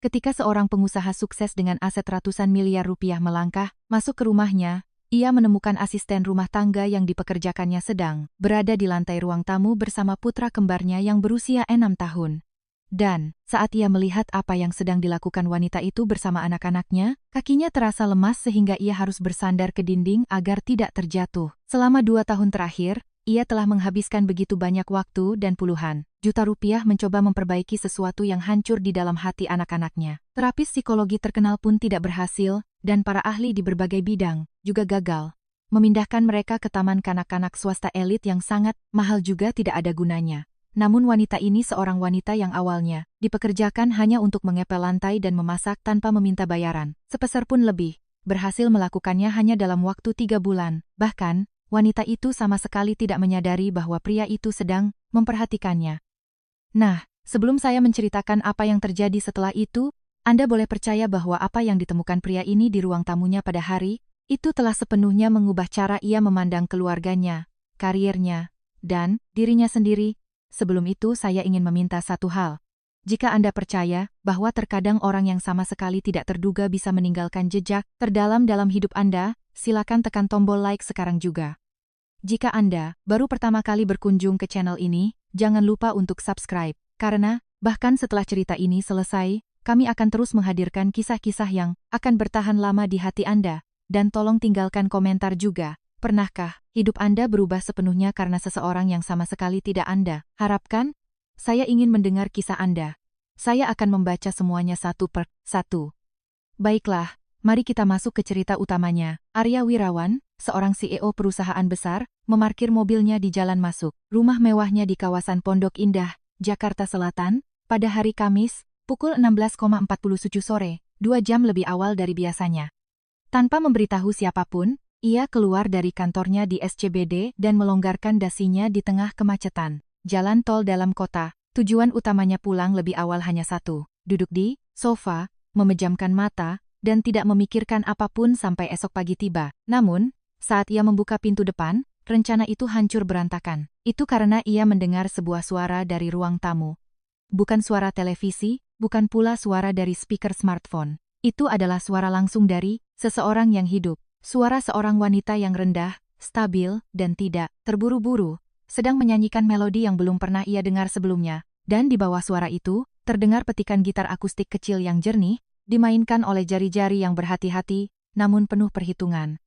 Ketika seorang pengusaha sukses dengan aset ratusan miliar rupiah melangkah masuk ke rumahnya, ia menemukan asisten rumah tangga yang dipekerjakannya sedang berada di lantai ruang tamu bersama putra kembarnya yang berusia 6 tahun. Dan, saat ia melihat apa yang sedang dilakukan wanita itu bersama anak-anaknya, kakinya terasa lemas sehingga ia harus bersandar ke dinding agar tidak terjatuh. Selama 2 tahun terakhir, ia telah menghabiskan begitu banyak waktu dan puluhan juta rupiah mencoba memperbaiki sesuatu yang hancur di dalam hati anak-anaknya. Terapis psikologi terkenal pun tidak berhasil, dan para ahli di berbagai bidang juga gagal. Memindahkan mereka ke taman kanak-kanak swasta elit yang sangat mahal juga tidak ada gunanya. Namun wanita ini seorang wanita yang awalnya dipekerjakan hanya untuk mengepel lantai dan memasak tanpa meminta bayaran sepeser pun lebih, berhasil melakukannya hanya dalam waktu 3 bulan. Bahkan, wanita itu sama sekali tidak menyadari bahwa pria itu sedang memperhatikannya. Nah, sebelum saya menceritakan apa yang terjadi setelah itu, Anda boleh percaya bahwa apa yang ditemukan pria ini di ruang tamunya pada hari itu telah sepenuhnya mengubah cara ia memandang keluarganya, karirnya, dan dirinya sendiri. Sebelum itu saya ingin meminta satu hal. Jika Anda percaya bahwa terkadang orang yang sama sekali tidak terduga bisa meninggalkan jejak terdalam dalam hidup Anda, silakan tekan tombol like sekarang juga. Jika Anda baru pertama kali berkunjung ke channel ini, jangan lupa untuk subscribe, karena bahkan setelah cerita ini selesai, kami akan terus menghadirkan kisah-kisah yang akan bertahan lama di hati Anda, dan tolong tinggalkan komentar juga. Pernahkah hidup Anda berubah sepenuhnya karena seseorang yang sama sekali tidak Anda harapkan? Saya ingin mendengar kisah Anda. Saya akan membaca semuanya satu per satu. Baiklah, mari kita masuk ke cerita utamanya. Arya Wirawan, seorang CEO perusahaan besar, memarkir mobilnya di jalan masuk rumah mewahnya di kawasan Pondok Indah, Jakarta Selatan, pada hari Kamis, pukul 16.47 sore, 2 jam lebih awal dari biasanya. Tanpa memberitahu siapapun, ia keluar dari kantornya di SCBD dan melonggarkan dasinya di tengah kemacetan jalan tol dalam kota. Tujuan utamanya pulang lebih awal hanya satu, duduk di sofa, memejamkan mata, dan tidak memikirkan apapun sampai esok pagi tiba. Namun, saat ia membuka pintu depan, rencana itu hancur berantakan. Itu karena ia mendengar sebuah suara dari ruang tamu. Bukan suara televisi, bukan pula suara dari speaker smartphone. Itu adalah suara langsung dari seseorang yang hidup. Suara seorang wanita yang rendah, stabil, dan tidak terburu-buru, sedang menyanyikan melodi yang belum pernah ia dengar sebelumnya, dan di bawah suara itu, terdengar petikan gitar akustik kecil yang jernih, dimainkan oleh jari-jari yang berhati-hati, namun penuh perhitungan.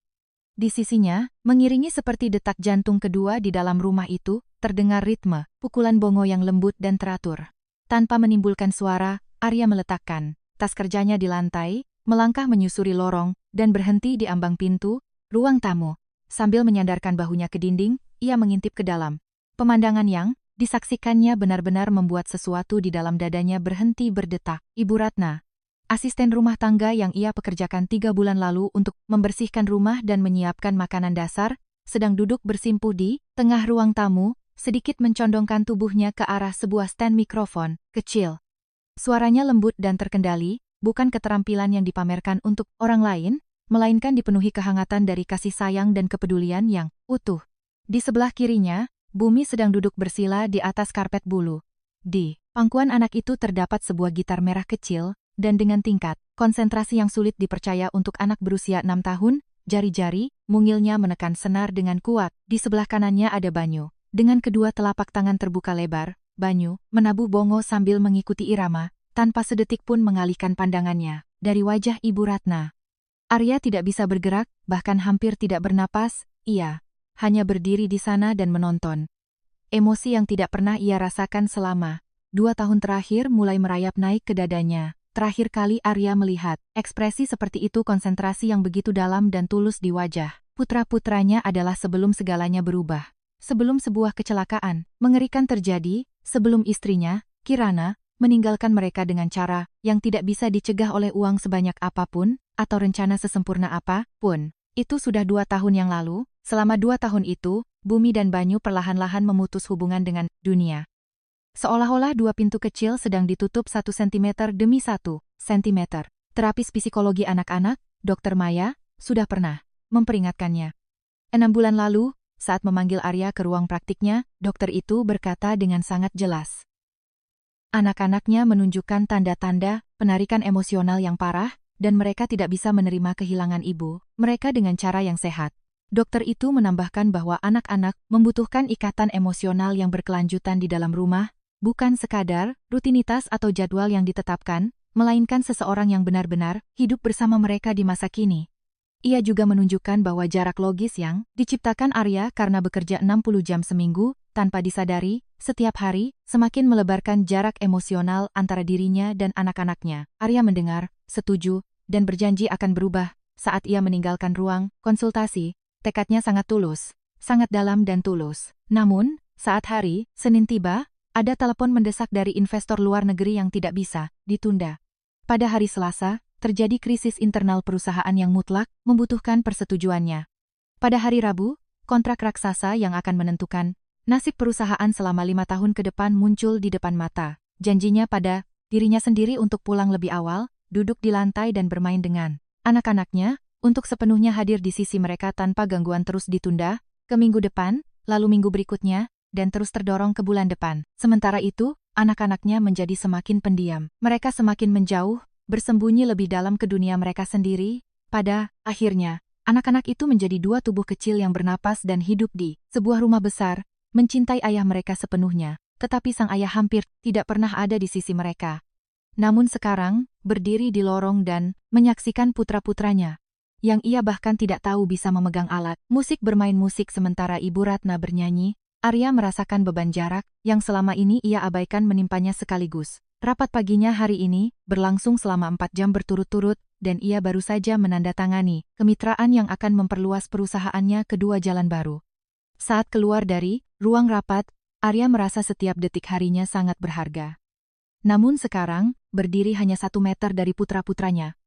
Di sisinya, mengiringi seperti detak jantung kedua di dalam rumah itu, terdengar ritme, pukulan bongo yang lembut dan teratur. Tanpa menimbulkan suara, Arya meletakkan tas kerjanya di lantai, melangkah menyusuri lorong, dan berhenti di ambang pintu ruang tamu. Sambil menyandarkan bahunya ke dinding, ia mengintip ke dalam. Pemandangan yang disaksikannya benar-benar membuat sesuatu di dalam dadanya berhenti berdetak. Ibu Ratna, asisten rumah tangga yang ia pekerjakan 3 bulan lalu untuk membersihkan rumah dan menyiapkan makanan dasar, sedang duduk bersimpuh di tengah ruang tamu, sedikit mencondongkan tubuhnya ke arah sebuah stand mikrofon kecil. Suaranya lembut dan terkendali, bukan keterampilan yang dipamerkan untuk orang lain, melainkan dipenuhi kehangatan dari kasih sayang dan kepedulian yang utuh. Di sebelah kirinya, Bumi sedang duduk bersila di atas karpet bulu. Di pangkuan anak itu terdapat sebuah gitar merah kecil, dan dengan tingkat konsentrasi yang sulit dipercaya untuk anak berusia 6 tahun, jari-jari mungilnya menekan senar dengan kuat. Di sebelah kanannya ada Banyu. Dengan kedua telapak tangan terbuka lebar, Banyu menabuh bongo sambil mengikuti irama, tanpa sedetik pun mengalihkan pandangannya dari wajah Ibu Ratna. Arya tidak bisa bergerak, bahkan hampir tidak bernapas, ia hanya berdiri di sana dan menonton. Emosi yang tidak pernah ia rasakan selama 2 tahun terakhir mulai merayap naik ke dadanya. Terakhir kali Arya melihat ekspresi seperti itu, konsentrasi yang begitu dalam dan tulus di wajah putra-putranya adalah sebelum segalanya berubah. Sebelum sebuah kecelakaan mengerikan terjadi, sebelum istrinya, Kirana, meninggalkan mereka dengan cara yang tidak bisa dicegah oleh uang sebanyak apapun, atau rencana sesempurna apapun. Itu sudah 2 tahun yang lalu. Selama 2 tahun itu, Bumi dan Banyu perlahan-lahan memutus hubungan dengan dunia. Seolah-olah 2 pintu kecil sedang ditutup 1 sentimeter demi 1 sentimeter. Terapis psikologi anak-anak, Dr. Maya, sudah pernah memperingatkannya. 6 bulan lalu, saat memanggil Arya ke ruang praktiknya, dokter itu berkata dengan sangat jelas. Anak-anaknya menunjukkan tanda-tanda penarikan emosional yang parah, dan mereka tidak bisa menerima kehilangan ibu mereka dengan cara yang sehat. Dokter itu menambahkan bahwa anak-anak membutuhkan ikatan emosional yang berkelanjutan di dalam rumah, bukan sekadar rutinitas atau jadwal yang ditetapkan, melainkan seseorang yang benar-benar hidup bersama mereka di masa kini. Ia juga menunjukkan bahwa jarak logis yang diciptakan Arya karena bekerja 60 jam seminggu, tanpa disadari, setiap hari, semakin melebarkan jarak emosional antara dirinya dan anak-anaknya. Arya mendengar, setuju, dan berjanji akan berubah. Saat ia meninggalkan ruang konsultasi, tekadnya sangat tulus, sangat dalam dan tulus. Namun, saat hari Senin tiba, ada telepon mendesak dari investor luar negeri yang tidak bisa ditunda. Pada hari Selasa, terjadi krisis internal perusahaan yang mutlak membutuhkan persetujuannya. Pada hari Rabu, kontrak raksasa yang akan menentukan nasib perusahaan selama 5 tahun ke depan muncul di depan mata. Janjinya pada dirinya sendiri untuk pulang lebih awal, duduk di lantai dan bermain dengan anak-anaknya, untuk sepenuhnya hadir di sisi mereka tanpa gangguan terus ditunda, ke minggu depan, lalu minggu berikutnya, dan terus terdorong ke bulan depan. Sementara itu, anak-anaknya menjadi semakin pendiam. Mereka semakin menjauh, bersembunyi lebih dalam ke dunia mereka sendiri. Pada akhirnya, anak-anak itu menjadi dua tubuh kecil yang bernapas dan hidup di sebuah rumah besar, mencintai ayah mereka sepenuhnya, tetapi sang ayah hampir tidak pernah ada di sisi mereka. Namun sekarang, berdiri di lorong dan menyaksikan putra-putranya, yang ia bahkan tidak tahu bisa memegang alat musik bermain musik sementara Ibu Ratna bernyanyi, Arya merasakan beban jarak yang selama ini ia abaikan menimpanya sekaligus. Rapat paginya hari ini berlangsung selama 4 jam berturut-turut, dan ia baru saja menandatangani kemitraan yang akan memperluas perusahaannya ke 2 jalan baru. Saat keluar dari ruang rapat, Arya merasa setiap detik harinya sangat berharga. Namun sekarang, berdiri hanya 1 meter dari putra-putranya,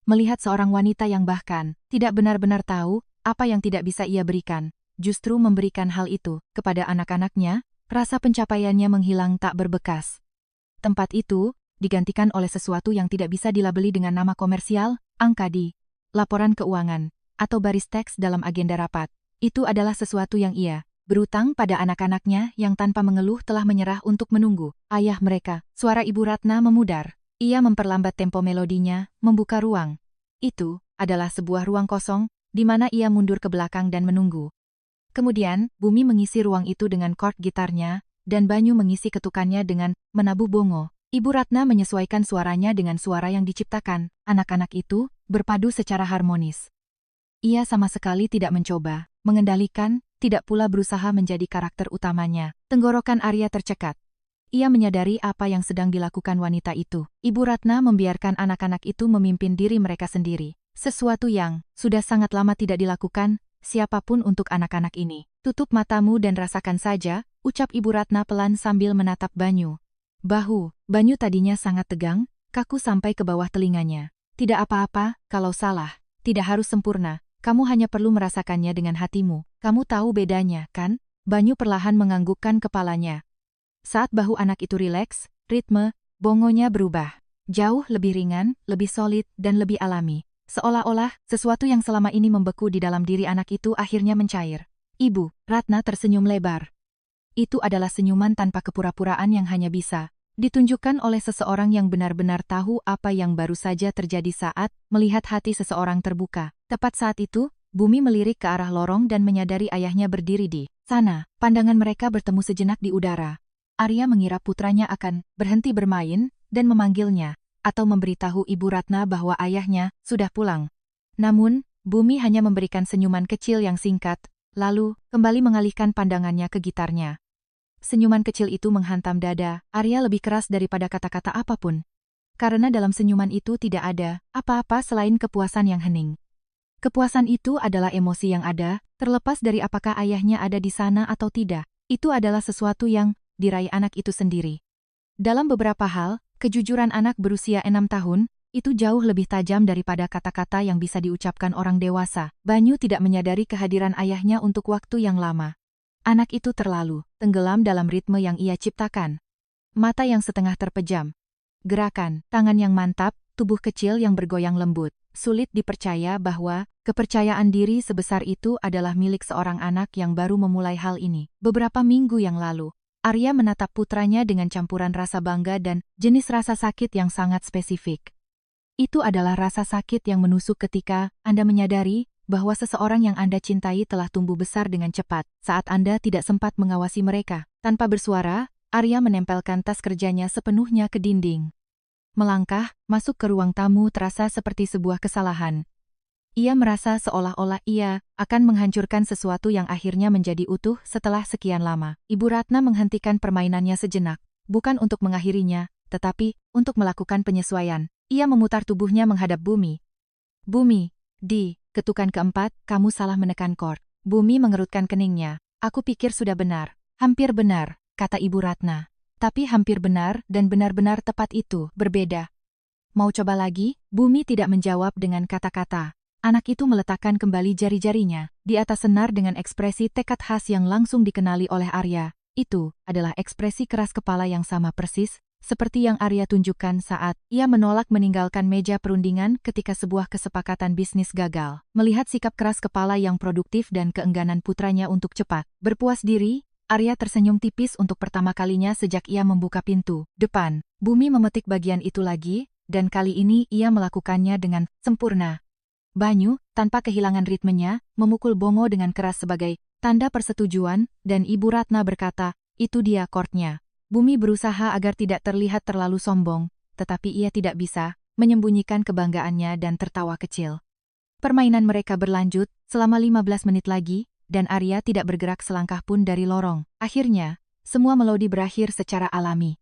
melihat seorang wanita yang bahkan tidak benar-benar tahu apa yang tidak bisa ia berikan, justru memberikan hal itu kepada anak-anaknya, rasa pencapaiannya menghilang tak berbekas. Tempat itu digantikan oleh sesuatu yang tidak bisa dilabeli dengan nama komersial, angka di laporan keuangan, atau baris teks dalam agenda rapat. Itu adalah sesuatu yang ia berutang pada anak-anaknya yang tanpa mengeluh telah menyerah untuk menunggu ayah mereka. Suara Ibu Ratna memudar. Ia memperlambat tempo melodinya, membuka ruang. Itu adalah sebuah ruang kosong, di mana ia mundur ke belakang dan menunggu. Kemudian, Bumi mengisi ruang itu dengan chord gitarnya, dan Banyu mengisi ketukannya dengan menabuh bongo. Ibu Ratna menyesuaikan suaranya dengan suara yang diciptakan. Anak-anak itu berpadu secara harmonis. Ia sama sekali tidak mencoba mengendalikan, tidak pula berusaha menjadi karakter utamanya. Tenggorokan Arya tercekat. Ia menyadari apa yang sedang dilakukan wanita itu. Ibu Ratna membiarkan anak-anak itu memimpin diri mereka sendiri. Sesuatu yang sudah sangat lama tidak dilakukan siapapun untuk anak-anak ini. Tutup matamu dan rasakan saja, ucap Ibu Ratna pelan sambil menatap Banyu. Bahu Banyu tadinya sangat tegang, kaku sampai ke bawah telinganya. Tidak apa-apa, kalau salah. Tidak harus sempurna, kamu hanya perlu merasakannya dengan hatimu. Kamu tahu bedanya, kan? Banyu perlahan menganggukkan kepalanya. Saat bahu anak itu rileks, ritme bongonya berubah. Jauh lebih ringan, lebih solid, dan lebih alami. Seolah-olah, sesuatu yang selama ini membeku di dalam diri anak itu akhirnya mencair. Ibu Ratna tersenyum lebar. Itu adalah senyuman tanpa kepura-puraan yang hanya bisa ditunjukkan oleh seseorang yang benar-benar tahu apa yang baru saja terjadi saat melihat hati seseorang terbuka. Tepat saat itu, Bumi melirik ke arah lorong dan menyadari ayahnya berdiri di sana. Pandangan mereka bertemu sejenak di udara. Arya mengira putranya akan berhenti bermain dan memanggilnya, atau memberitahu Ibu Ratna bahwa ayahnya sudah pulang. Namun, Bumi hanya memberikan senyuman kecil yang singkat, lalu kembali mengalihkan pandangannya ke gitarnya. Senyuman kecil itu menghantam dada Arya lebih keras daripada kata-kata apapun. Karena dalam senyuman itu tidak ada apa-apa selain kepuasan yang hening. Kepuasan itu adalah emosi yang ada, terlepas dari apakah ayahnya ada di sana atau tidak. Itu adalah sesuatu yang diraih anak itu sendiri. Dalam beberapa hal, kejujuran anak berusia 6 tahun, itu jauh lebih tajam daripada kata-kata yang bisa diucapkan orang dewasa. Banyu tidak menyadari kehadiran ayahnya untuk waktu yang lama. Anak itu terlalu tenggelam dalam ritme yang ia ciptakan. Mata yang setengah terpejam. Gerakan, tangan yang mantap, tubuh kecil yang bergoyang lembut. Sulit dipercaya bahwa kepercayaan diri sebesar itu adalah milik seorang anak yang baru memulai hal ini. Beberapa minggu yang lalu, Arya menatap putranya dengan campuran rasa bangga dan jenis rasa sakit yang sangat spesifik. Itu adalah rasa sakit yang menusuk ketika Anda menyadari bahwa seseorang yang Anda cintai telah tumbuh besar dengan cepat saat Anda tidak sempat mengawasi mereka. Tanpa bersuara, Arya menempelkan tas kerjanya sepenuhnya ke dinding. Melangkah masuk ke ruang tamu terasa seperti sebuah kesalahan. Ia merasa seolah-olah ia akan menghancurkan sesuatu yang akhirnya menjadi utuh setelah sekian lama. Ibu Ratna menghentikan permainannya sejenak, bukan untuk mengakhirinya, tetapi untuk melakukan penyesuaian. Ia memutar tubuhnya menghadap Bumi. Bumi, di ketukan keempat, kamu salah menekan chord. Bumi mengerutkan keningnya. Aku pikir sudah benar. Hampir benar, kata Ibu Ratna. Tapi hampir benar dan benar-benar tepat itu berbeda. Mau coba lagi? Bumi tidak menjawab dengan kata-kata. Anak itu meletakkan kembali jari-jarinya di atas senar dengan ekspresi tekad khas yang langsung dikenali oleh Arya. Itu adalah ekspresi keras kepala yang sama persis seperti yang Arya tunjukkan saat ia menolak meninggalkan meja perundingan ketika sebuah kesepakatan bisnis gagal. Melihat sikap keras kepala yang produktif dan keengganan putranya untuk cepat berpuas diri, Arya tersenyum tipis untuk pertama kalinya sejak ia membuka pintu depan. Bumi memetik bagian itu lagi, dan kali ini ia melakukannya dengan sempurna. Banyu, tanpa kehilangan ritmenya, memukul bongo dengan keras sebagai tanda persetujuan, dan Ibu Ratna berkata, itu dia chordnya. Bumi berusaha agar tidak terlihat terlalu sombong, tetapi ia tidak bisa menyembunyikan kebanggaannya dan tertawa kecil. Permainan mereka berlanjut selama 15 menit lagi, dan Arya tidak bergerak selangkah pun dari lorong. Akhirnya, semua melodi berakhir secara alami.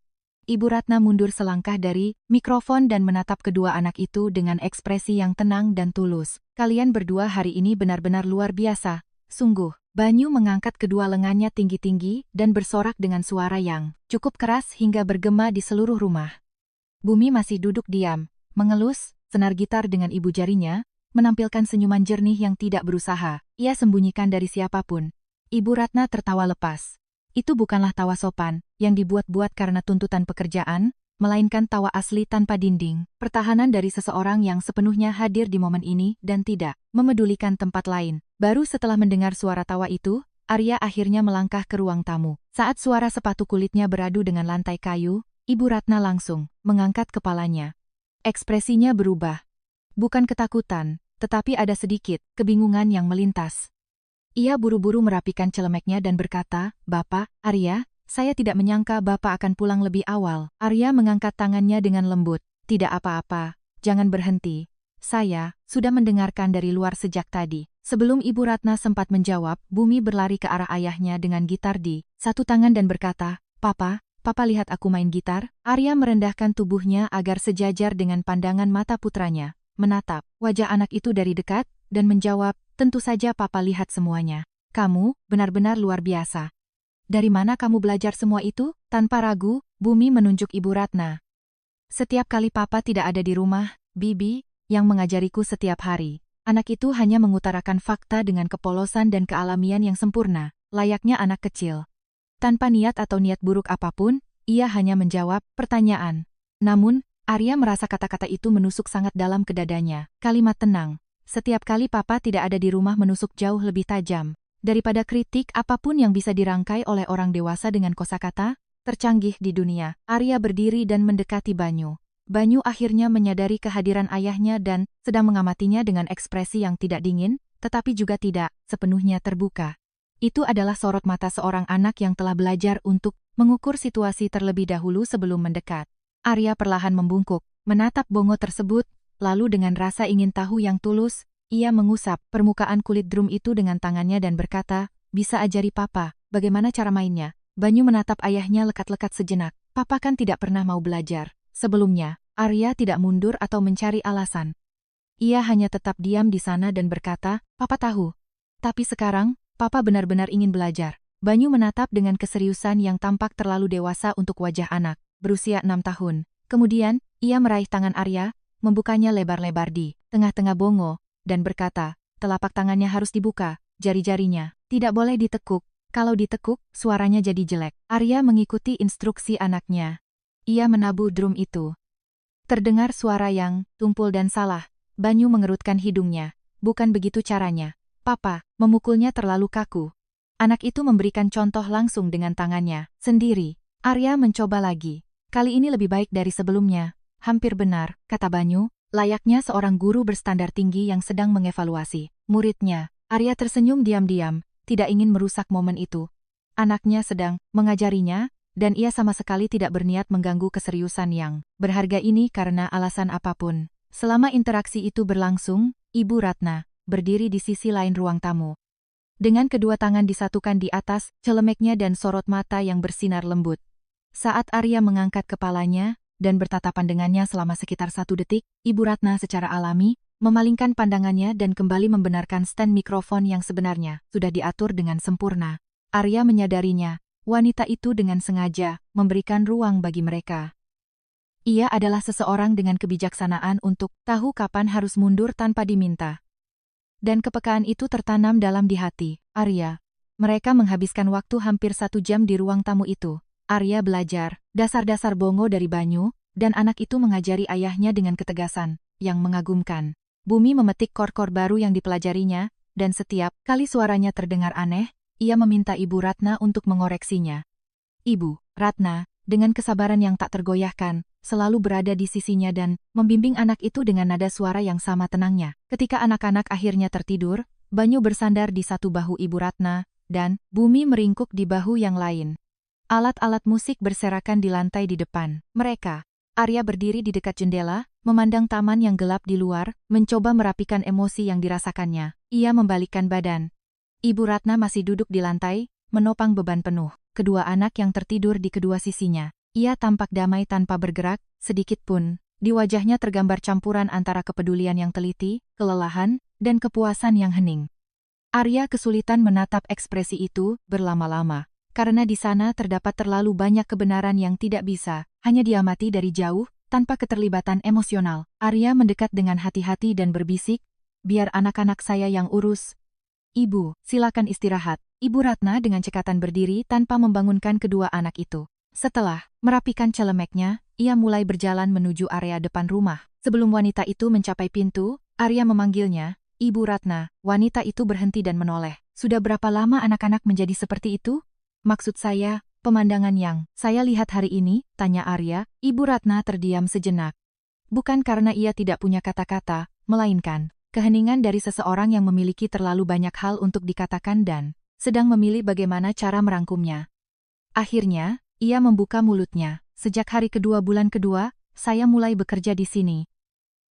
Ibu Ratna mundur selangkah dari mikrofon dan menatap kedua anak itu dengan ekspresi yang tenang dan tulus. Kalian berdua hari ini benar-benar luar biasa, sungguh. Banyu mengangkat kedua lengannya tinggi-tinggi dan bersorak dengan suara yang cukup keras hingga bergema di seluruh rumah. Bumi masih duduk diam, mengelus senar gitar dengan ibu jarinya, menampilkan senyuman jernih yang tidak berusaha ia sembunyikan dari siapapun. Ibu Ratna tertawa lepas. Itu bukanlah tawa sopan, yang dibuat-buat karena tuntutan pekerjaan, melainkan tawa asli tanpa dinding, pertahanan dari seseorang yang sepenuhnya hadir di momen ini dan tidak memedulikan tempat lain. Baru setelah mendengar suara tawa itu, Arya akhirnya melangkah ke ruang tamu. Saat suara sepatu kulitnya beradu dengan lantai kayu, Ibu Ratna langsung mengangkat kepalanya. Ekspresinya berubah. Bukan ketakutan, tetapi ada sedikit kebingungan yang melintas. Ia buru-buru merapikan celemeknya dan berkata, "Bapak, Arya, saya tidak menyangka Bapak akan pulang lebih awal." Arya mengangkat tangannya dengan lembut. "Tidak apa-apa, jangan berhenti. Saya sudah mendengarkan dari luar sejak tadi." Sebelum Ibu Ratna sempat menjawab, Bumi berlari ke arah ayahnya dengan gitar di satu tangan dan berkata, Papa lihat aku main gitar." Arya merendahkan tubuhnya agar sejajar dengan pandangan mata putranya, menatap wajah anak itu dari dekat, dan menjawab, "Tentu saja Papa lihat semuanya. Kamu benar-benar luar biasa. Dari mana kamu belajar semua itu?" Tanpa ragu, Bumi menunjuk Ibu Ratna. "Setiap kali Papa tidak ada di rumah, Bibi yang mengajariku setiap hari." Anak itu hanya mengutarakan fakta dengan kepolosan dan kealamian yang sempurna, layaknya anak kecil. Tanpa niat atau niat buruk apapun, ia hanya menjawab pertanyaan. Namun, Arya merasa kata-kata itu menusuk sangat dalam ke dadanya. Kalimat tenang, "Setiap kali Papa tidak ada di rumah" menusuk jauh lebih tajam daripada kritik apapun yang bisa dirangkai oleh orang dewasa dengan kosakata tercanggih di dunia. Arya berdiri dan mendekati Banyu. Banyu akhirnya menyadari kehadiran ayahnya dan sedang mengamatinya dengan ekspresi yang tidak dingin, tetapi juga tidak sepenuhnya terbuka. Itu adalah sorot mata seorang anak yang telah belajar untuk mengukur situasi terlebih dahulu sebelum mendekat. Arya perlahan membungkuk, menatap bongo tersebut, lalu dengan rasa ingin tahu yang tulus, ia mengusap permukaan kulit drum itu dengan tangannya dan berkata, "Bisa ajari Papa, bagaimana cara mainnya?" Banyu menatap ayahnya lekat-lekat sejenak. "Papa kan tidak pernah mau belajar." Sebelumnya, Arya tidak mundur atau mencari alasan. Ia hanya tetap diam di sana dan berkata, "Papa tahu. Tapi sekarang, Papa benar-benar ingin belajar." Banyu menatap dengan keseriusan yang tampak terlalu dewasa untuk wajah anak, berusia 6 tahun. Kemudian, ia meraih tangan Arya, membukanya lebar-lebar di tengah-tengah bongo, dan berkata, "Telapak tangannya harus dibuka, jari-jarinya tidak boleh ditekuk. Kalau ditekuk, suaranya jadi jelek." Arya mengikuti instruksi anaknya. Ia menabuh drum itu. Terdengar suara yang tumpul dan salah. Banyu mengerutkan hidungnya. "Bukan begitu caranya. Papa, memukulnya terlalu kaku." Anak itu memberikan contoh langsung dengan tangannya sendiri. Arya mencoba lagi. Kali ini lebih baik dari sebelumnya. Hampir benar, kata Banyu, layaknya seorang guru berstandar tinggi yang sedang mengevaluasi muridnya. Arya tersenyum diam-diam, tidak ingin merusak momen itu. Anaknya sedang mengajarinya, dan ia sama sekali tidak berniat mengganggu keseriusan yang berharga ini karena alasan apapun. Selama interaksi itu berlangsung, Ibu Ratna berdiri di sisi lain ruang tamu. Dengan kedua tangan disatukan di atas celemeknya dan sorot mata yang bersinar lembut. Saat Arya mengangkat kepalanya dan bertatapan dengannya selama sekitar 1 detik, Ibu Ratna secara alami memalingkan pandangannya dan kembali membenarkan stand mikrofon yang sebenarnya sudah diatur dengan sempurna. Arya menyadarinya, wanita itu dengan sengaja memberikan ruang bagi mereka. Ia adalah seseorang dengan kebijaksanaan untuk tahu kapan harus mundur tanpa diminta. Dan kepekaan itu tertanam dalam di hati Arya. Mereka menghabiskan waktu hampir 1 jam di ruang tamu itu. Arya belajar dasar-dasar bongo dari Banyu, dan anak itu mengajari ayahnya dengan ketegasan yang mengagumkan. Bumi memetik kor-kor baru yang dipelajarinya, dan setiap kali suaranya terdengar aneh, ia meminta Ibu Ratna untuk mengoreksinya. Ibu Ratna, dengan kesabaran yang tak tergoyahkan, selalu berada di sisinya dan membimbing anak itu dengan nada suara yang sama tenangnya. Ketika anak-anak akhirnya tertidur, Banyu bersandar di satu bahu Ibu Ratna, dan Bumi meringkuk di bahu yang lain. Alat-alat musik berserakan di lantai di depan mereka. Arya berdiri di dekat jendela, memandang taman yang gelap di luar, mencoba merapikan emosi yang dirasakannya. Ia membalikkan badan. Ibu Ratna masih duduk di lantai, menopang beban penuh. Kedua anak yang tertidur di kedua sisinya. Ia tampak damai tanpa bergerak, sedikit pun. Di wajahnya tergambar campuran antara kepedulian yang teliti, kelelahan, dan kepuasan yang hening. Arya kesulitan menatap ekspresi itu berlama-lama, karena di sana terdapat terlalu banyak kebenaran yang tidak bisa hanya diamati dari jauh, tanpa keterlibatan emosional. Arya mendekat dengan hati-hati dan berbisik, "Biar anak-anak saya yang urus. Ibu, silakan istirahat." Ibu Ratna dengan cekatan berdiri tanpa membangunkan kedua anak itu. Setelah merapikan celemeknya, ia mulai berjalan menuju area depan rumah. Sebelum wanita itu mencapai pintu, Arya memanggilnya, "Ibu Ratna." Wanita itu berhenti dan menoleh. "Sudah berapa lama anak-anak menjadi seperti itu?" "Maksud saya, pemandangan yang saya lihat hari ini," tanya Arya. Ibu Ratna terdiam sejenak. Bukan karena ia tidak punya kata-kata, melainkan keheningan dari seseorang yang memiliki terlalu banyak hal untuk dikatakan dan sedang memilih bagaimana cara merangkumnya. Akhirnya, ia membuka mulutnya. "Sejak hari kedua bulan kedua, saya mulai bekerja di sini.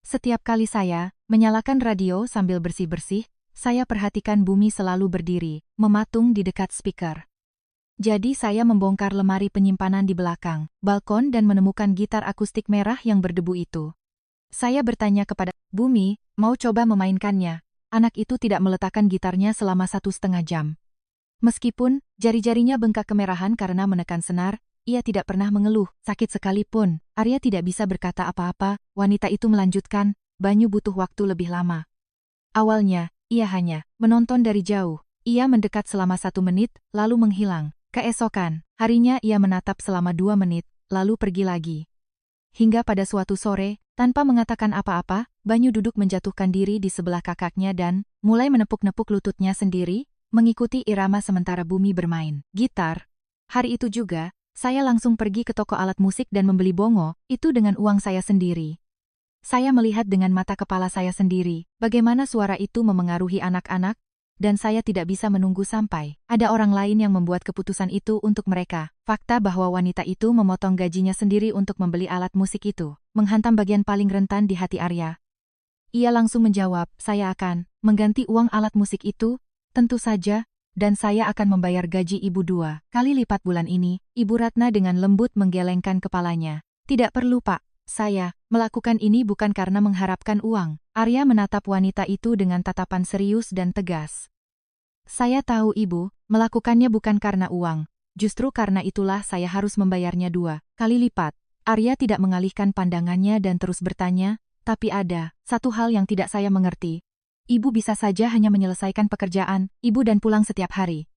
Setiap kali saya menyalakan radio sambil bersih-bersih, saya perhatikan Bumi selalu berdiri, mematung di dekat speaker. Jadi saya membongkar lemari penyimpanan di belakang balkon dan menemukan gitar akustik merah yang berdebu itu. Saya bertanya kepada Bumi, mau coba memainkannya." Anak itu tidak meletakkan gitarnya selama 1,5 jam. Meskipun jari-jarinya bengkak kemerahan karena menekan senar, ia tidak pernah mengeluh, sakit sekalipun. Arya tidak bisa berkata apa-apa. Wanita itu melanjutkan, "Banyu butuh waktu lebih lama. Awalnya, ia hanya menonton dari jauh. Ia mendekat selama 1 menit, lalu menghilang. Keesokan harinya ia menatap selama 2 menit, lalu pergi lagi. Hingga pada suatu sore, tanpa mengatakan apa-apa, Banyu duduk menjatuhkan diri di sebelah kakaknya dan mulai menepuk-nepuk lututnya sendiri, mengikuti irama sementara Bumi bermain gitar. Hari itu juga, saya langsung pergi ke toko alat musik dan membeli bongo, itu dengan uang saya sendiri. Saya melihat dengan mata kepala saya sendiri, bagaimana suara itu memengaruhi anak-anak, dan saya tidak bisa menunggu sampai ada orang lain yang membuat keputusan itu untuk mereka. Fakta bahwa wanita itu memotong gajinya sendiri untuk membeli alat musik itu menghantam bagian paling rentan di hati Arya. Ia langsung menjawab, "Saya akan mengganti uang alat musik itu, tentu saja, dan saya akan membayar gaji ibu 2 kali lipat bulan ini." Ibu Ratna dengan lembut menggelengkan kepalanya. "Tidak perlu, Pak. Saya melakukan ini bukan karena mengharapkan uang." Arya menatap wanita itu dengan tatapan serius dan tegas. "Saya tahu Ibu melakukannya bukan karena uang. Justru karena itulah saya harus membayarnya 2 kali lipat." Arya tidak mengalihkan pandangannya dan terus bertanya, "Tapi ada satu hal yang tidak saya mengerti. Ibu bisa saja hanya menyelesaikan pekerjaan Ibu dan pulang setiap hari.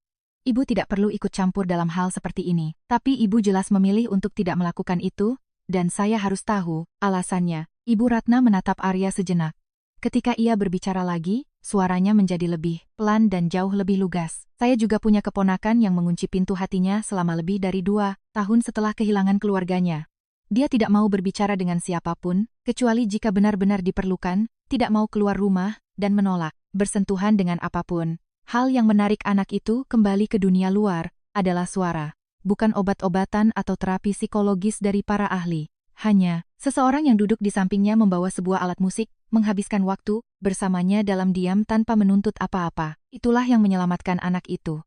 Ibu tidak perlu ikut campur dalam hal seperti ini. Tapi Ibu jelas memilih untuk tidak melakukan itu, dan saya harus tahu alasannya." Ibu Ratna menatap Arya sejenak. Ketika ia berbicara lagi, suaranya menjadi lebih pelan dan jauh lebih lugas. Saya juga punya keponakan yang mengunci pintu hatinya selama lebih dari 2 tahun setelah kehilangan keluarganya. Dia tidak mau berbicara dengan siapapun, kecuali jika benar-benar diperlukan, tidak mau keluar rumah, dan menolak bersentuhan dengan apapun. Hal yang menarik anak itu kembali ke dunia luar adalah suara, bukan obat-obatan atau terapi psikologis dari para ahli. Hanya, seseorang yang duduk di sampingnya membawa sebuah alat musik, menghabiskan waktu bersamanya dalam diam tanpa menuntut apa-apa. Itulah yang menyelamatkan anak itu.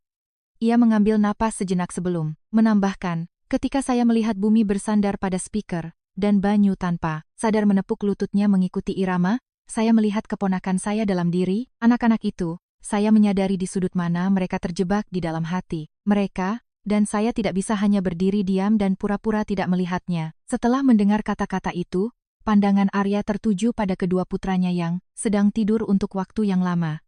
Ia mengambil napas sejenak sebelum menambahkan, ketika saya melihat bumi bersandar pada speaker, dan Banyu tanpa sadar menepuk lututnya mengikuti irama, saya melihat keponakan saya dalam diri, anak-anak itu. Saya menyadari di sudut mana mereka terjebak di dalam hati mereka, dan saya tidak bisa hanya berdiri diam dan pura-pura tidak melihatnya. Setelah mendengar kata-kata itu, pandangan Arya tertuju pada kedua putranya yang sedang tidur untuk waktu yang lama.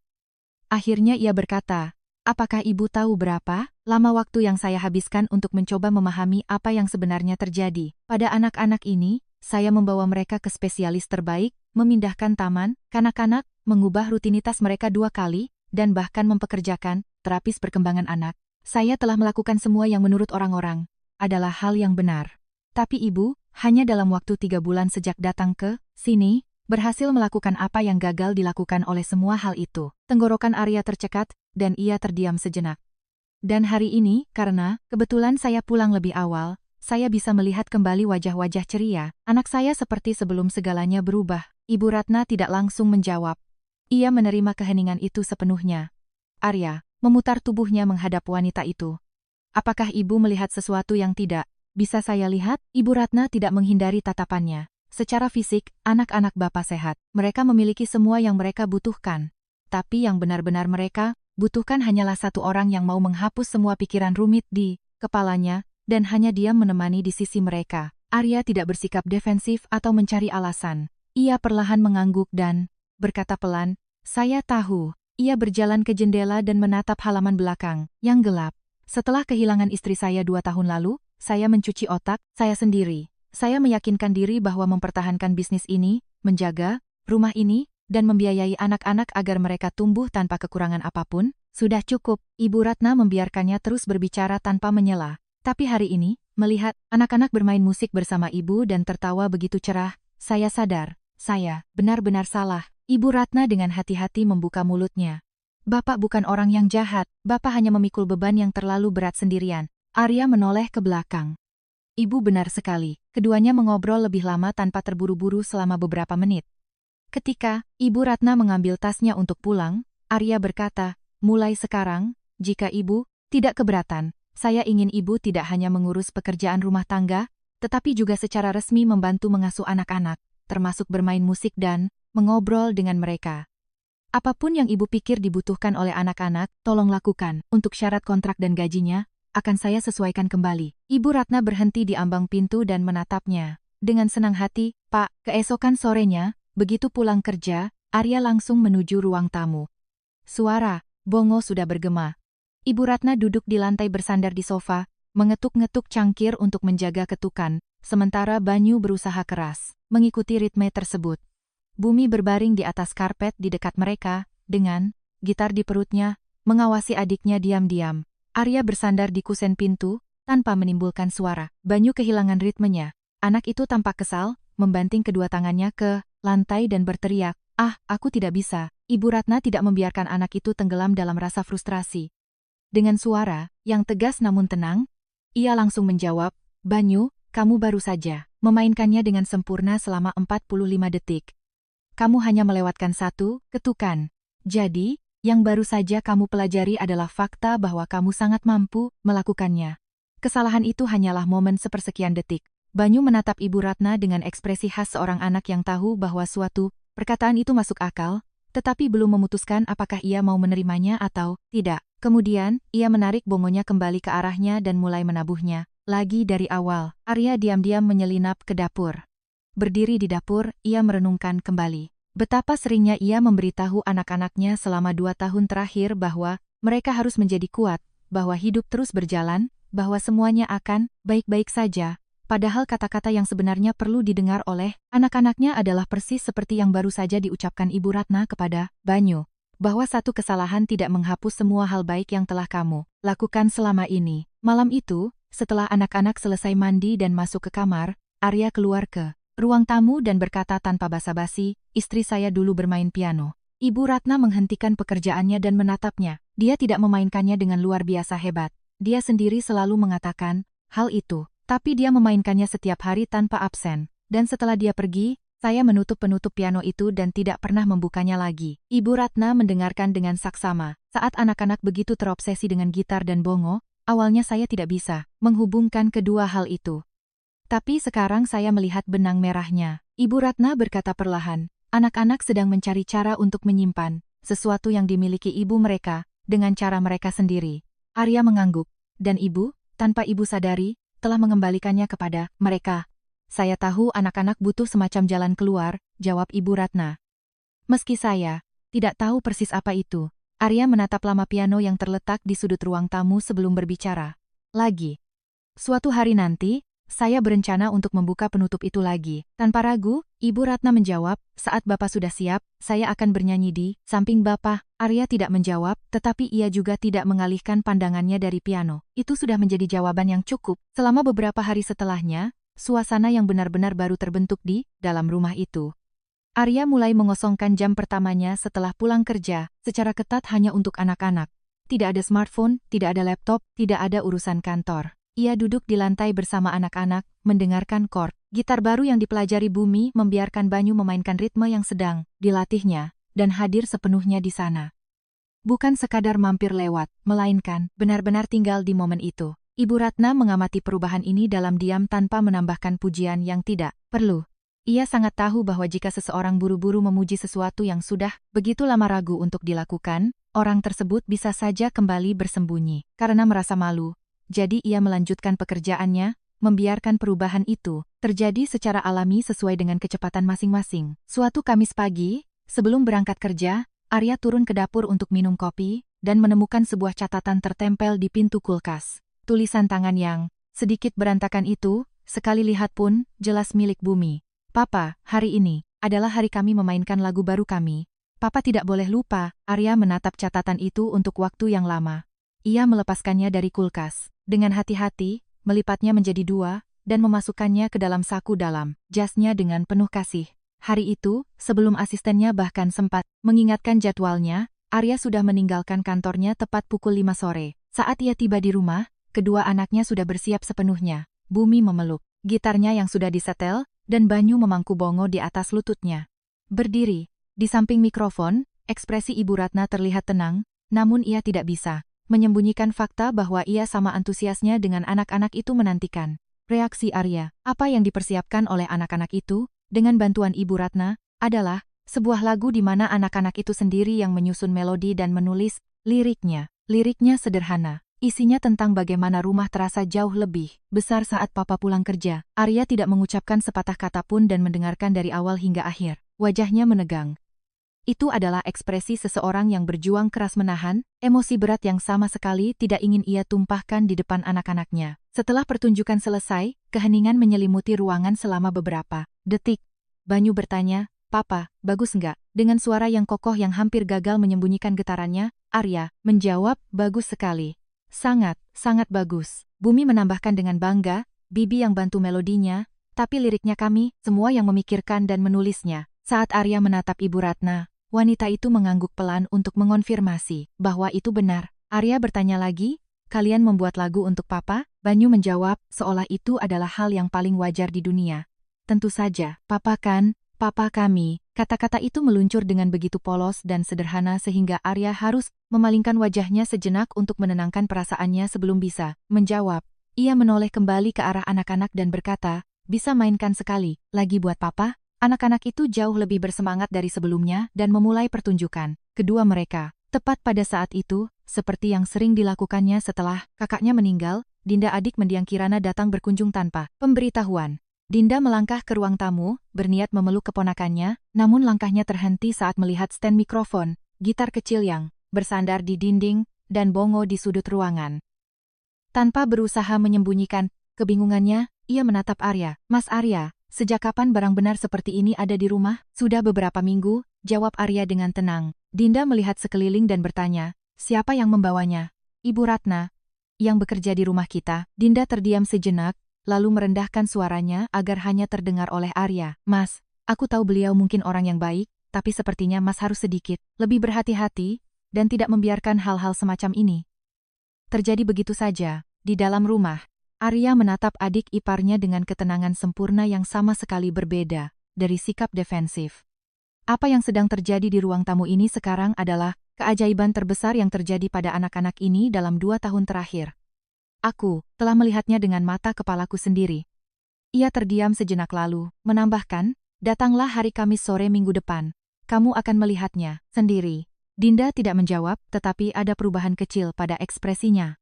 Akhirnya ia berkata, apakah ibu tahu berapa lama waktu yang saya habiskan untuk mencoba memahami apa yang sebenarnya terjadi pada anak-anak ini? Saya membawa mereka ke spesialis terbaik, memindahkan taman kanak-kanak, mengubah rutinitas mereka 2 kali, dan bahkan mempekerjakan terapis perkembangan anak. Saya telah melakukan semua yang menurut orang-orang adalah hal yang benar. Tapi ibu, hanya dalam waktu 3 bulan sejak datang ke sini, berhasil melakukan apa yang gagal dilakukan oleh semua hal itu. Tenggorokan Arya tercekat, dan ia terdiam sejenak. Dan hari ini, karena kebetulan saya pulang lebih awal, saya bisa melihat kembali wajah-wajah ceria. Anak saya seperti sebelum segalanya berubah. Ibu Ratna tidak langsung menjawab. Ia menerima keheningan itu sepenuhnya. Arya memutar tubuhnya menghadap wanita itu. Apakah ibu melihat sesuatu yang tidak bisa saya lihat? Ibu Ratna tidak menghindari tatapannya. Secara fisik, anak-anak bapak sehat. Mereka memiliki semua yang mereka butuhkan. Tapi yang benar-benar mereka butuhkan hanyalah satu orang yang mau menghapus semua pikiran rumit di kepalanya, dan hanya diam menemani di sisi mereka. Arya tidak bersikap defensif atau mencari alasan. Ia perlahan mengangguk dan berkata pelan, saya tahu. Ia berjalan ke jendela dan menatap halaman belakang yang gelap. Setelah kehilangan istri saya 2 tahun lalu, saya mencuci otak saya sendiri. Saya meyakinkan diri bahwa mempertahankan bisnis ini, menjaga rumah ini, dan membiayai anak-anak agar mereka tumbuh tanpa kekurangan apapun, sudah cukup. Ibu Ratna membiarkannya terus berbicara tanpa menyela. Tapi hari ini, melihat anak-anak bermain musik bersama ibu dan tertawa begitu cerah, saya sadar, saya benar-benar salah. Ibu Ratna dengan hati-hati membuka mulutnya. Bapak bukan orang yang jahat, Bapak hanya memikul beban yang terlalu berat sendirian. Arya menoleh ke belakang. Ibu benar sekali. Keduanya mengobrol lebih lama tanpa terburu-buru selama beberapa menit. Ketika Ibu Ratna mengambil tasnya untuk pulang, Arya berkata, mulai sekarang, jika ibu tidak keberatan, saya ingin ibu tidak hanya mengurus pekerjaan rumah tangga, tetapi juga secara resmi membantu mengasuh anak-anak, termasuk bermain musik dan mengobrol dengan mereka. Apapun yang ibu pikir dibutuhkan oleh anak-anak, tolong lakukan. Untuk syarat kontrak dan gajinya, akan saya sesuaikan kembali. Ibu Ratna berhenti di ambang pintu dan menatapnya. Dengan senang hati, Pak. Keesokan sorenya, begitu pulang kerja, Arya langsung menuju ruang tamu. Suara bongo sudah bergema. Ibu Ratna duduk di lantai bersandar di sofa, mengetuk-ngetuk cangkir untuk menjaga ketukan, sementara Banyu berusaha keras mengikuti ritme tersebut. Bumi berbaring di atas karpet di dekat mereka, dengan gitar di perutnya, mengawasi adiknya diam-diam. Arya bersandar di kusen pintu, tanpa menimbulkan suara. Banyu kehilangan ritmenya. Anak itu tampak kesal, membanting kedua tangannya ke lantai dan berteriak, "Ah, aku tidak bisa." Ibu Ratna tidak membiarkan anak itu tenggelam dalam rasa frustrasi. Dengan suara yang tegas namun tenang, ia langsung menjawab, "Banyu, kamu baru saja memainkannya dengan sempurna selama 45 detik. Kamu hanya melewatkan 1 ketukan. Jadi, yang baru saja kamu pelajari adalah fakta bahwa kamu sangat mampu melakukannya. Kesalahan itu hanyalah momen sepersekian detik." Banyu menatap Ibu Ratna dengan ekspresi khas seorang anak yang tahu bahwa suatu perkataan itu masuk akal, tetapi belum memutuskan apakah ia mau menerimanya atau tidak. Kemudian, ia menarik bongonya kembali ke arahnya dan mulai menabuhnya. Lagi dari awal, Arya diam-diam menyelinap ke dapur. Berdiri di dapur, ia merenungkan kembali. Betapa seringnya ia memberitahu anak-anaknya selama 2 tahun terakhir bahwa mereka harus menjadi kuat, bahwa hidup terus berjalan, bahwa semuanya akan baik-baik saja. Padahal kata-kata yang sebenarnya perlu didengar oleh anak-anaknya adalah persis seperti yang baru saja diucapkan Ibu Ratna kepada Banyu. bahwa satu kesalahan tidak menghapus semua hal baik yang telah kamu lakukan selama ini. Malam itu, setelah anak-anak selesai mandi dan masuk ke kamar, Arya keluar ke ruang tamu dan berkata tanpa basa-basi, "Istri saya dulu bermain piano." Ibu Ratna menghentikan pekerjaannya dan menatapnya. Dia tidak memainkannya dengan luar biasa hebat. Dia sendiri selalu mengatakan hal itu, tapi dia memainkannya setiap hari tanpa absen. Dan setelah dia pergi, saya menutup penutup piano itu dan tidak pernah membukanya lagi. Ibu Ratna mendengarkan dengan saksama. Saat anak-anak begitu terobsesi dengan gitar dan bongo, awalnya saya tidak bisa menghubungkan kedua hal itu. Tapi sekarang saya melihat benang merahnya. Ibu Ratna berkata perlahan. Anak-anak sedang mencari cara untuk menyimpan sesuatu yang dimiliki ibu mereka dengan cara mereka sendiri. Arya mengangguk, dan ibu, tanpa ibu sadari, telah mengembalikannya kepada mereka. Saya tahu anak-anak butuh semacam jalan keluar, jawab Ibu Ratna. Meski saya tidak tahu persis apa itu, Arya menatap lama piano yang terletak di sudut ruang tamu sebelum berbicara. Lagi. Suatu hari nanti, saya berencana untuk membuka penutup itu lagi. Tanpa ragu, Ibu Ratna menjawab, saat Bapak sudah siap, saya akan bernyanyi di samping Bapak. Arya tidak menjawab, tetapi ia juga tidak mengalihkan pandangannya dari piano. Itu sudah menjadi jawaban yang cukup. Selama beberapa hari setelahnya, suasana yang benar-benar baru terbentuk di dalam rumah itu. Arya mulai mengosongkan jam pertamanya setelah pulang kerja, secara ketat hanya untuk anak-anak. Tidak ada smartphone, tidak ada laptop, tidak ada urusan kantor. Ia duduk di lantai bersama anak-anak, mendengarkan chord. Gitar baru yang dipelajari Bumi membiarkan Banyu memainkan ritme yang sedang dilatihnya, dan hadir sepenuhnya di sana. Bukan sekadar mampir lewat, melainkan benar-benar tinggal di momen itu. Ibu Ratna mengamati perubahan ini dalam diam tanpa menambahkan pujian yang tidak perlu. Ia sangat tahu bahwa jika seseorang buru-buru memuji sesuatu yang sudah begitu lama ragu untuk dilakukan, orang tersebut bisa saja kembali bersembunyi karena merasa malu. Jadi ia melanjutkan pekerjaannya, membiarkan perubahan itu terjadi secara alami sesuai dengan kecepatan masing-masing. Suatu Kamis pagi, sebelum berangkat kerja, Arya turun ke dapur untuk minum kopi, dan menemukan sebuah catatan tertempel di pintu kulkas. Tulisan tangan yang sedikit berantakan itu, sekali lihat pun, jelas milik Bumi. Papa, hari ini adalah hari kami memainkan lagu baru kami. Papa tidak boleh lupa. Arya menatap catatan itu untuk waktu yang lama. Ia melepaskannya dari kulkas. Dengan hati-hati, melipatnya menjadi dua, dan memasukkannya ke dalam saku dalam jasnya dengan penuh kasih. Hari itu, sebelum asistennya bahkan sempat mengingatkan jadwalnya, Arya sudah meninggalkan kantornya tepat pukul 5 sore. Saat ia tiba di rumah, kedua anaknya sudah bersiap sepenuhnya. Bumi memeluk gitarnya yang sudah disetel, dan Banyu memangku bongo di atas lututnya. Berdiri di samping mikrofon, ekspresi Ibu Ratna terlihat tenang, namun ia tidak bisa menyembunyikan fakta bahwa ia sama antusiasnya dengan anak-anak itu menantikan reaksi Arya. Apa yang dipersiapkan oleh anak-anak itu, dengan bantuan Ibu Ratna, adalah sebuah lagu di mana anak-anak itu sendiri yang menyusun melodi dan menulis liriknya. Liriknya sederhana. Isinya tentang bagaimana rumah terasa jauh lebih besar saat Papa pulang kerja. Arya tidak mengucapkan sepatah kata pun dan mendengarkan dari awal hingga akhir. Wajahnya menegang. Itu adalah ekspresi seseorang yang berjuang keras menahan emosi berat yang sama sekali tidak ingin ia tumpahkan di depan anak-anaknya. Setelah pertunjukan selesai, keheningan menyelimuti ruangan selama beberapa detik. Banyu bertanya, "Papa, bagus enggak?" Dengan suara yang kokoh yang hampir gagal menyembunyikan getarannya, Arya menjawab, "Bagus sekali. Sangat, sangat bagus." Bumi menambahkan dengan bangga, "Bibi yang bantu melodinya, tapi liriknya kami, semua yang memikirkan dan menulisnya." Saat Arya menatap Ibu Ratna, wanita itu mengangguk pelan untuk mengonfirmasi bahwa itu benar. Arya bertanya lagi, "Kalian membuat lagu untuk Papa?" Banyu menjawab, seolah itu adalah hal yang paling wajar di dunia. "Tentu saja, Papa kan, Papa kami." Kata-kata itu meluncur dengan begitu polos dan sederhana sehingga Arya harus memalingkan wajahnya sejenak untuk menenangkan perasaannya sebelum bisa menjawab. Ia menoleh kembali ke arah anak-anak dan berkata, "Bisa mainkan sekali lagi buat Papa?" Anak-anak itu jauh lebih bersemangat dari sebelumnya dan memulai pertunjukan. Kedua mereka, tepat pada saat itu, seperti yang sering dilakukannya setelah kakaknya meninggal, Dinda adik mendiang Kirana datang berkunjung tanpa pemberitahuan. Dinda melangkah ke ruang tamu, berniat memeluk keponakannya, namun langkahnya terhenti saat melihat stand mikrofon, gitar kecil yang bersandar di dinding, dan bongo di sudut ruangan. Tanpa berusaha menyembunyikan kebingungannya, ia menatap Arya. "Mas Arya, sejak kapan barang benar seperti ini ada di rumah?" "Sudah beberapa minggu," jawab Arya dengan tenang. Dinda melihat sekeliling dan bertanya, siapa yang membawanya? Ibu Ratna, yang bekerja di rumah kita. Dinda terdiam sejenak, lalu merendahkan suaranya agar hanya terdengar oleh Arya. Mas, aku tahu beliau mungkin orang yang baik, tapi sepertinya Mas harus sedikit lebih berhati-hati dan tidak membiarkan hal-hal semacam ini terjadi begitu saja. Di dalam rumah, Arya menatap adik iparnya dengan ketenangan sempurna yang sama sekali berbeda dari sikap defensif. Apa yang sedang terjadi di ruang tamu ini sekarang adalah keajaiban terbesar yang terjadi pada anak-anak ini dalam 2 tahun terakhir. Aku telah melihatnya dengan mata kepalaku sendiri. Ia terdiam sejenak lalu, menambahkan, datanglah hari Kamis sore minggu depan. Kamu akan melihatnya sendiri. Dinda tidak menjawab, tetapi ada perubahan kecil pada ekspresinya.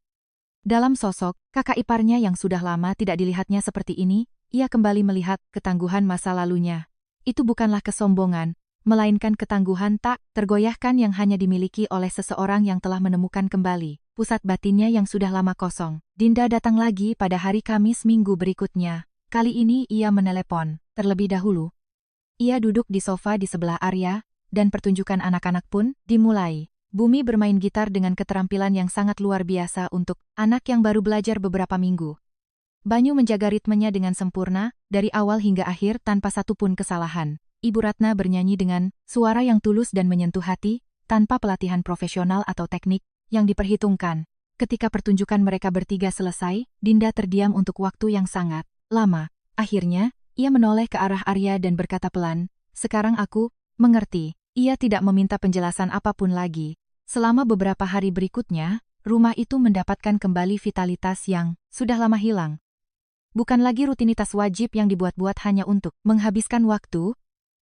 Dalam sosok, kakak iparnya yang sudah lama tidak dilihatnya seperti ini, ia kembali melihat ketangguhan masa lalunya. Itu bukanlah kesombongan, melainkan ketangguhan tak tergoyahkan yang hanya dimiliki oleh seseorang yang telah menemukan kembali pusat batinnya yang sudah lama kosong. Dinda datang lagi pada hari Kamis minggu berikutnya. Kali ini ia menelepon. Terlebih dahulu, ia duduk di sofa di sebelah Arya, dan pertunjukan anak-anak pun dimulai. Bumi bermain gitar dengan keterampilan yang sangat luar biasa untuk anak yang baru belajar beberapa minggu. Banyu menjaga ritmenya dengan sempurna, dari awal hingga akhir tanpa satupun kesalahan. Ibu Ratna bernyanyi dengan suara yang tulus dan menyentuh hati, tanpa pelatihan profesional atau teknik yang diperhitungkan. Ketika pertunjukan mereka bertiga selesai, Dinda terdiam untuk waktu yang sangat lama. Akhirnya, ia menoleh ke arah Arya dan berkata pelan, sekarang aku mengerti. Ia tidak meminta penjelasan apapun lagi. Selama beberapa hari berikutnya, rumah itu mendapatkan kembali vitalitas yang sudah lama hilang. Bukan lagi rutinitas wajib yang dibuat-buat hanya untuk menghabiskan waktu,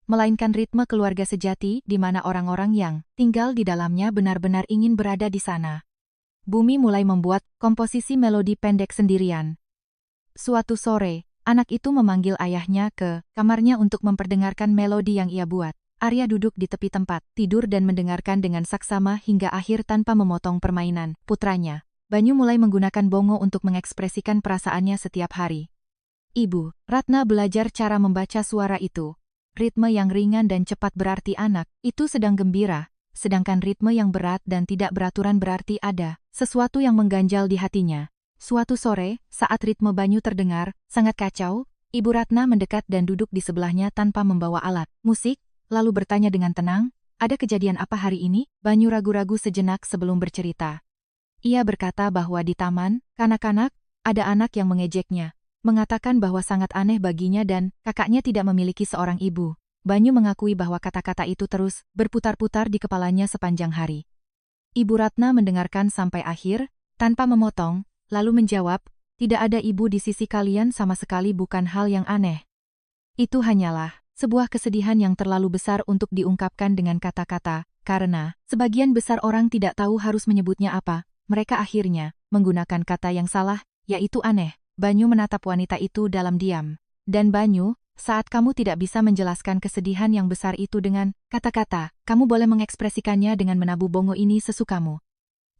melainkan ritme keluarga sejati di mana orang-orang yang tinggal di dalamnya benar-benar ingin berada di sana. Bumi mulai membuat komposisi melodi pendek sendirian. Suatu sore, anak itu memanggil ayahnya ke kamarnya untuk memperdengarkan melodi yang ia buat. Arya duduk di tepi tempat tidur dan mendengarkan dengan saksama hingga akhir tanpa memotong permainan putranya. Banyu mulai menggunakan bongo untuk mengekspresikan perasaannya setiap hari. Ibu Ratna belajar cara membaca suara itu. Ritme yang ringan dan cepat berarti anak itu sedang gembira, sedangkan ritme yang berat dan tidak beraturan berarti ada sesuatu yang mengganjal di hatinya. Suatu sore, saat ritme Banyu terdengar sangat kacau, Ibu Ratna mendekat dan duduk di sebelahnya tanpa membawa alat musik, lalu bertanya dengan tenang, ada kejadian apa hari ini? Banyu ragu-ragu sejenak sebelum bercerita. Ia berkata bahwa di taman kanak-kanak ada anak yang mengejeknya, mengatakan bahwa sangat aneh baginya dan kakaknya tidak memiliki seorang ibu. Banyu mengakui bahwa kata-kata itu terus berputar-putar di kepalanya sepanjang hari. Ibu Ratna mendengarkan sampai akhir, tanpa memotong, lalu menjawab, tidak ada ibu di sisi kalian sama sekali bukan hal yang aneh. Itu hanyalah sebuah kesedihan yang terlalu besar untuk diungkapkan dengan kata-kata, karena sebagian besar orang tidak tahu harus menyebutnya apa, mereka akhirnya menggunakan kata yang salah, yaitu aneh. Banyu menatap wanita itu dalam diam. Dan Banyu, saat kamu tidak bisa menjelaskan kesedihan yang besar itu dengan kata-kata, kamu boleh mengekspresikannya dengan menabuh bongo ini sesukamu.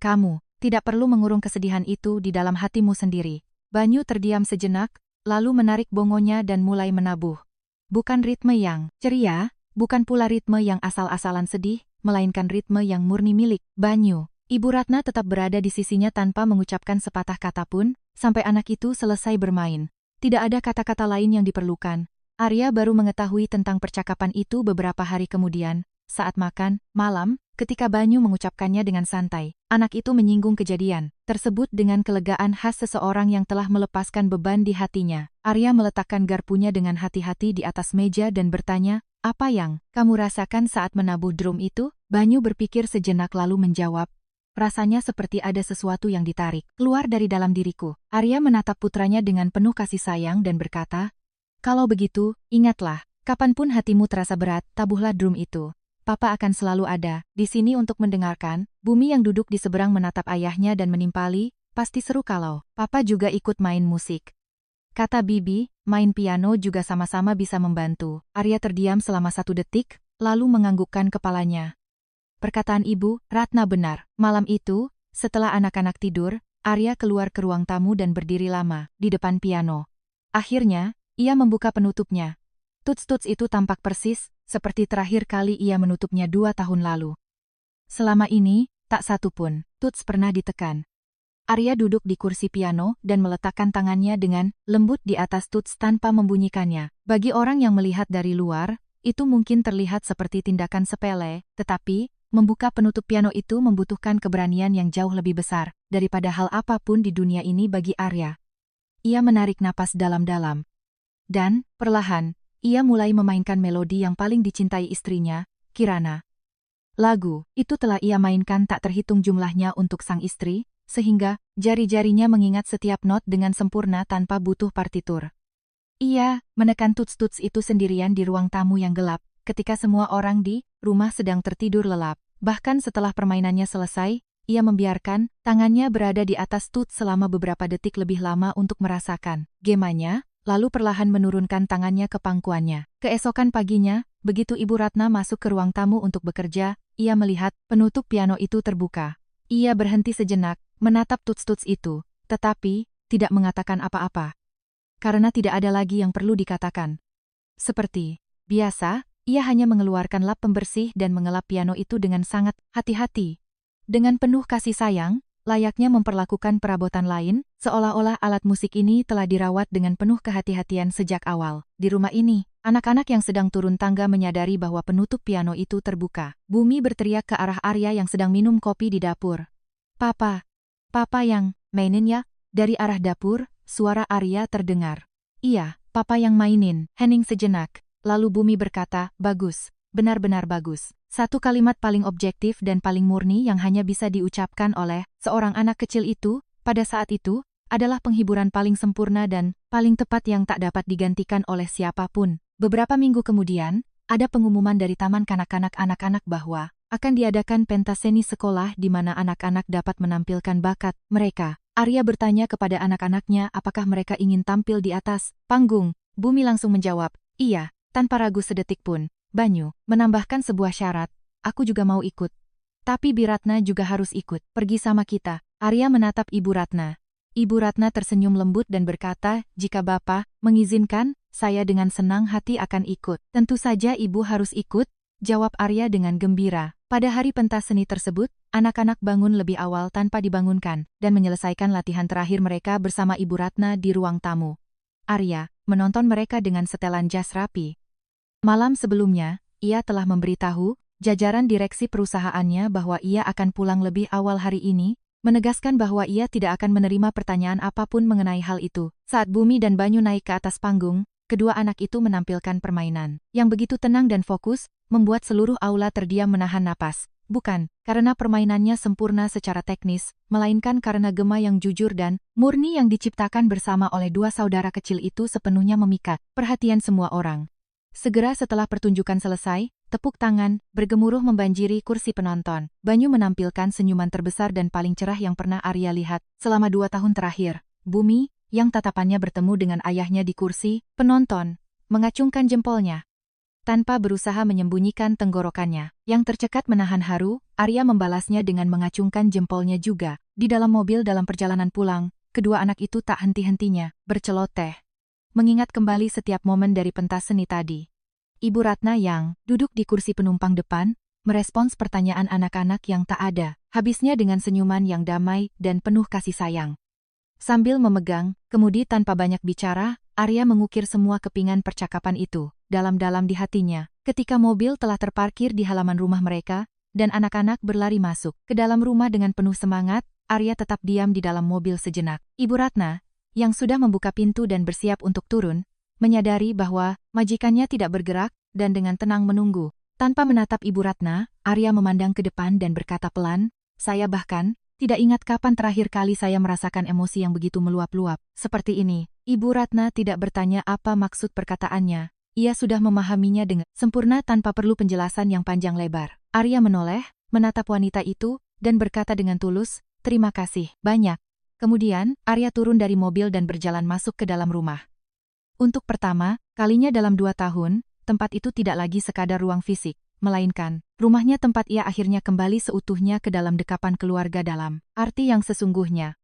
Kamu tidak perlu mengurung kesedihan itu di dalam hatimu sendiri. Banyu terdiam sejenak, lalu menarik bongonya dan mulai menabuh. Bukan ritme yang ceria, bukan pula ritme yang asal-asalan sedih, melainkan ritme yang murni milik Banyu. Ibu Ratna tetap berada di sisinya tanpa mengucapkan sepatah kata pun, sampai anak itu selesai bermain. Tidak ada kata-kata lain yang diperlukan. Arya baru mengetahui tentang percakapan itu beberapa hari kemudian, saat makan malam, ketika Banyu mengucapkannya dengan santai. Anak itu menyinggung kejadian tersebut dengan kelegaan khas seseorang yang telah melepaskan beban di hatinya. Arya meletakkan garpunya dengan hati-hati di atas meja dan bertanya, apa yang kamu rasakan saat menabuh drum itu? Banyu berpikir sejenak lalu menjawab, rasanya seperti ada sesuatu yang ditarik keluar dari dalam diriku. Arya menatap putranya dengan penuh kasih sayang dan berkata, kalau begitu, ingatlah, kapanpun hatimu terasa berat, tabuhlah drum itu. Papa akan selalu ada di sini untuk mendengarkan. Bumi yang duduk di seberang menatap ayahnya dan menimpali, pasti seru kalau Papa juga ikut main musik. Kata Bibi, main piano juga sama-sama bisa membantu. Arya terdiam selama 1 detik, lalu menganggukkan kepalanya. Perkataan Ibu Ratna benar. Malam itu, setelah anak-anak tidur, Arya keluar ke ruang tamu dan berdiri lama di depan piano. Akhirnya, ia membuka penutupnya. Tuts-tuts itu tampak persis, seperti terakhir kali ia menutupnya 2 tahun lalu. Selama ini, tak satu pun tuts pernah ditekan. Arya duduk di kursi piano dan meletakkan tangannya dengan lembut di atas tuts tanpa membunyikannya. Bagi orang yang melihat dari luar, itu mungkin terlihat seperti tindakan sepele, tetapi membuka penutup piano itu membutuhkan keberanian yang jauh lebih besar daripada hal apapun di dunia ini bagi Arya. Ia menarik napas dalam-dalam. Dan, perlahan, ia mulai memainkan melodi yang paling dicintai istrinya, Kirana. Lagu itu telah ia mainkan tak terhitung jumlahnya untuk sang istri, sehingga jari-jarinya mengingat setiap not dengan sempurna tanpa butuh partitur. Ia menekan tuts-tuts itu sendirian di ruang tamu yang gelap, ketika semua orang di rumah sedang tertidur lelap. Bahkan setelah permainannya selesai, ia membiarkan tangannya berada di atas tuts selama beberapa detik lebih lama untuk merasakan gemanya, lalu perlahan menurunkan tangannya ke pangkuannya. Keesokan paginya, begitu Ibu Ratna masuk ke ruang tamu untuk bekerja, ia melihat penutup piano itu terbuka. Ia berhenti sejenak, menatap tuts-tuts itu, tetapi tidak mengatakan apa-apa. Karena tidak ada lagi yang perlu dikatakan. Seperti biasa, ia hanya mengeluarkan lap pembersih dan mengelap piano itu dengan sangat hati-hati. Dengan penuh kasih sayang, layaknya memperlakukan perabotan lain, seolah-olah alat musik ini telah dirawat dengan penuh kehati-hatian sejak awal. Di rumah ini, anak-anak yang sedang turun tangga menyadari bahwa penutup piano itu terbuka. Bumi berteriak ke arah Arya yang sedang minum kopi di dapur. Papa yang mainin ya? Dari arah dapur, suara Arya terdengar. Iya, Papa yang mainin. Hening sejenak, lalu Bumi berkata, bagus, benar-benar bagus. Satu kalimat paling objektif dan paling murni yang hanya bisa diucapkan oleh seorang anak kecil itu, pada saat itu, adalah penghiburan paling sempurna dan paling tepat yang tak dapat digantikan oleh siapapun. Beberapa minggu kemudian, ada pengumuman dari Taman Kanak-kanak anak-anak bahwa akan diadakan pentas seni sekolah di mana anak-anak dapat menampilkan bakat mereka. Arya bertanya kepada anak-anaknya apakah mereka ingin tampil di atas panggung. Bumi langsung menjawab, iya, tanpa ragu sedetik pun. Banyu menambahkan sebuah syarat, aku juga mau ikut. Tapi Biratna juga harus ikut. Pergi sama kita. Arya menatap Ibu Ratna. Ibu Ratna tersenyum lembut dan berkata, jika Bapak mengizinkan, saya dengan senang hati akan ikut. Tentu saja Ibu harus ikut, jawab Arya dengan gembira. Pada hari pentas seni tersebut, anak-anak bangun lebih awal tanpa dibangunkan, dan menyelesaikan latihan terakhir mereka bersama Ibu Ratna di ruang tamu. Arya menonton mereka dengan setelan jas rapi. Malam sebelumnya, ia telah memberitahu jajaran direksi perusahaannya bahwa ia akan pulang lebih awal hari ini, menegaskan bahwa ia tidak akan menerima pertanyaan apapun mengenai hal itu. Saat Bumi dan Banyu naik ke atas panggung, kedua anak itu menampilkan permainan yang begitu tenang dan fokus, membuat seluruh aula terdiam menahan napas. Bukan karena permainannya sempurna secara teknis, melainkan karena gema yang jujur dan murni yang diciptakan bersama oleh dua saudara kecil itu sepenuhnya memikat perhatian semua orang. Segera setelah pertunjukan selesai, tepuk tangan bergemuruh membanjiri kursi penonton. Banyu menampilkan senyuman terbesar dan paling cerah yang pernah Arya lihat selama 2 tahun terakhir. Bumi, yang tatapannya bertemu dengan ayahnya di kursi penonton, mengacungkan jempolnya. Tanpa berusaha menyembunyikan tenggorokannya yang tercekat menahan haru, Arya membalasnya dengan mengacungkan jempolnya juga. Di dalam mobil dalam perjalanan pulang, kedua anak itu tak henti-hentinya berceloteh, mengingat kembali setiap momen dari pentas seni tadi. Ibu Ratna yang duduk di kursi penumpang depan, merespons pertanyaan anak-anak yang tak ada, habisnya dengan senyuman yang damai dan penuh kasih sayang. Sambil memegang kemudi tanpa banyak bicara, Arya mengukir semua kepingan percakapan itu dalam-dalam di hatinya. Ketika mobil telah terparkir di halaman rumah mereka, dan anak-anak berlari masuk ke dalam rumah dengan penuh semangat, Arya tetap diam di dalam mobil sejenak. Ibu Ratna, yang sudah membuka pintu dan bersiap untuk turun, menyadari bahwa majikannya tidak bergerak, dan dengan tenang menunggu. Tanpa menatap Ibu Ratna, Arya memandang ke depan dan berkata pelan, saya bahkan tidak ingat kapan terakhir kali saya merasakan emosi yang begitu meluap-luap. Seperti ini, Ibu Ratna tidak bertanya apa maksud perkataannya. Ia sudah memahaminya dengan sempurna tanpa perlu penjelasan yang panjang lebar. Arya menoleh, menatap wanita itu, dan berkata dengan tulus, terima kasih banyak. Kemudian, Arya turun dari mobil dan berjalan masuk ke dalam rumah. Untuk pertama kalinya dalam 2 tahun, tempat itu tidak lagi sekadar ruang fisik, melainkan rumahnya tempat ia akhirnya kembali seutuhnya ke dalam dekapan keluarga dalam arti yang sesungguhnya.